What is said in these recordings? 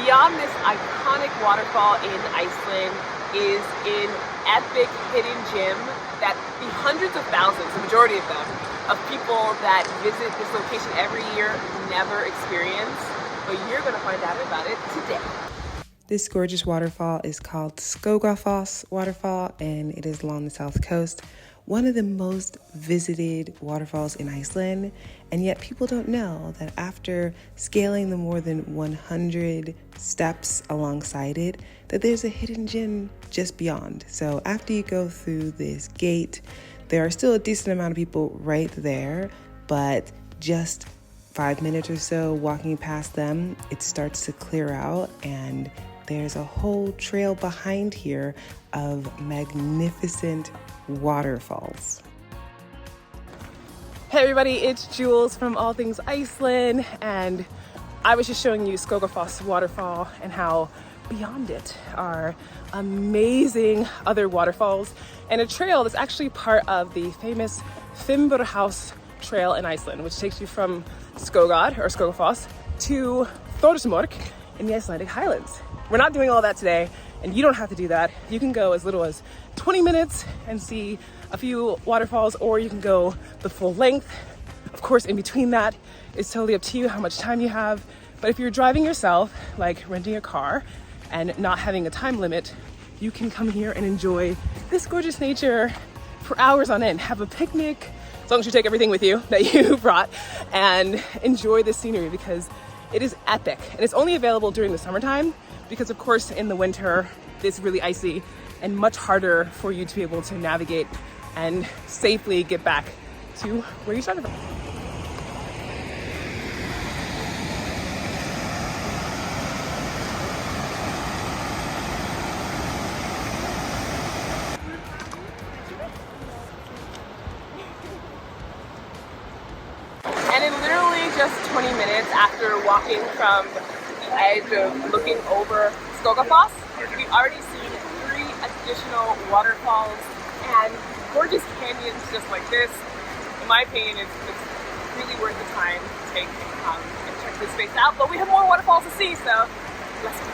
Beyond this iconic waterfall in Iceland is an epic hidden gem that the hundreds of thousands, the majority of them, of people that visit this location every year never experience. But you're going to find out about it today. This gorgeous waterfall is called Skógafoss waterfall, and it is along the south coast. One of the most visited waterfalls in Iceland, and yet people don't know that after scaling the more than 100 steps alongside it, that there's a hidden gem just beyond. So after you go through this gate, there are still a decent amount of people right there, but just 5 minutes or so walking past them, it starts to clear out, and there's a whole trail behind here of magnificent waterfalls. Hey everybody, it's Jules from All Things Iceland, and I was just showing you Skogafoss waterfall and how beyond it are amazing other waterfalls and a trail that's actually part of the famous Fimmvörðuháls trail in Iceland, which takes you from Skógad or Skógafoss to Þórsmörk in the Icelandic Highlands. We're not doing all that today, and you don't have to do that. You can go as little as 20 minutes and see a few waterfalls, or you can go the full length. Of course, in between that, it's totally up to you how much time you have. But if you're driving yourself, like renting a car and not having a time limit, you can come here and enjoy this gorgeous nature for hours on end. Have a picnic, as long as you take everything with you that you brought, and enjoy the scenery because it is epic. And it's only available during the summertime because, of course, in the winter, it's really icy and much harder for you to be able to navigate and safely get back to where you started from. And in literally just 20 minutes after walking from the edge of looking over Skogafoss, we've already seen 3 additional waterfalls and gorgeous canyons just like this. In my opinion, it's really worth the time to take and check this space out. But we have more waterfalls to see, so let's go.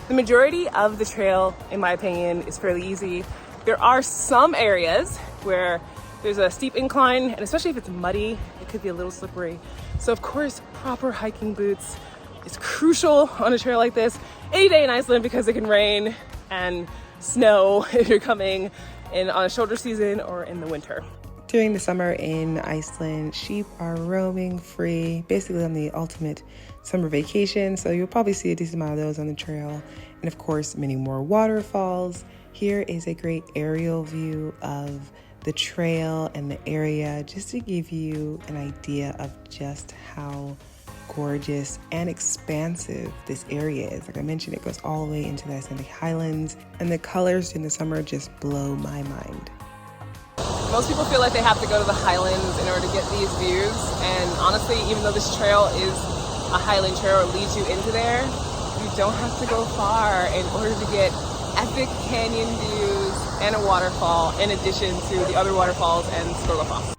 The majority of the trail, in my opinion, is fairly easy. There are some areas where there's a steep incline, and especially if it's muddy, it could be a little slippery. So of course, proper hiking boots is crucial on a trail like this any day in Iceland because it can rain and snow if you're coming in on a shoulder season or in the winter. During the summer in Iceland, sheep are roaming free, basically on the ultimate summer vacation. So you'll probably see a decent amount of those on the trail. And of course, many more waterfalls. Here is a great aerial view of the trail and the area, just to give you an idea of just how gorgeous and expansive this area is. Like I mentioned, it goes all the way into the Icelandic Highlands, and the colors in the summer just blow my mind. Most people feel like they have to go to the Highlands in order to get these views, and honestly, even though this trail is a Highland trail, it leads you into there, you don't have to go far in order to get epic canyon views and a waterfall in addition to the other waterfalls and Skogafoss.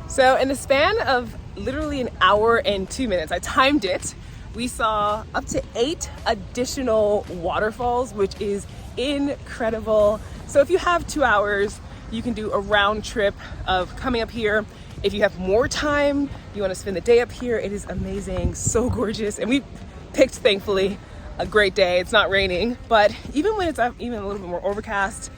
So in the span of literally an hour and 2 minutes, I timed it, we saw up to 8 additional waterfalls, which is incredible. So if you have 2 hours, you can do a round trip of coming up here. If you have more time, you want to spend the day up here, it is amazing, so gorgeous. And we picked, thankfully, a great day. It's not raining, but even when it's even a little bit more overcast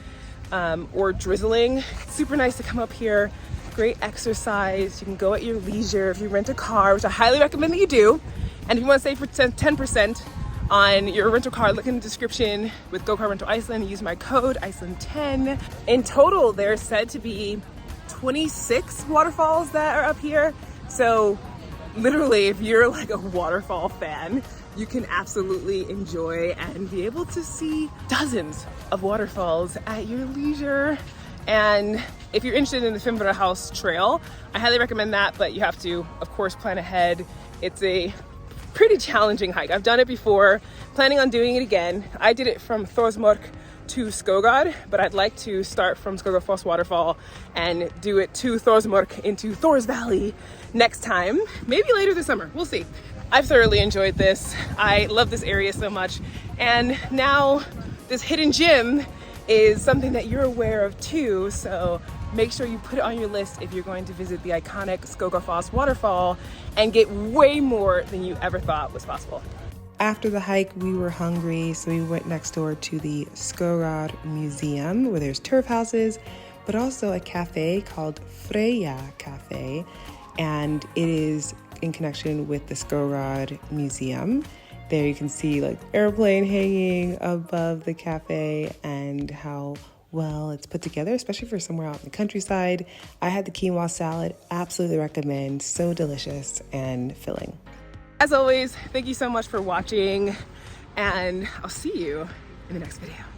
or drizzling, it's super nice to come up here. Great exercise. You can go at your leisure. If you rent a car, which I highly recommend that you do, and if you want to save for 10% on your rental car, look in the description with Go Car Rental Iceland. Use my code Iceland10. In total, there's said to be 26 waterfalls that are up here. So literally, if you're like a waterfall fan, you can absolutely enjoy and be able to see dozens of waterfalls at your leisure. And if you're interested in the Fimbra House Trail, I highly recommend that, but you have to, of course, plan ahead. It's a pretty challenging hike. I've done it before, planning on doing it again. I did it from Thorsmork to Skogad, but I'd like to start from Skogafoss waterfall and do it to Thorsmork into Thor's Valley next time, maybe later this summer, we'll see. I've thoroughly enjoyed this. I love this area so much. And now this hidden gem is something that you're aware of too, so make sure you put it on your list if you're going to visit the iconic Skogafoss waterfall and get way more than you ever thought was possible. After the hike, we were hungry, so we went next door to the Skogad Museum, where there's turf houses, but also a cafe called Freya Cafe, and it is in connection with the Skogad Museum. There you can see like airplane hanging above the cafe and how well it's put together, especially for somewhere out in the countryside. I had the quinoa salad, absolutely recommend, so delicious and filling. As always, thank you so much for watching, and I'll see you in the next video.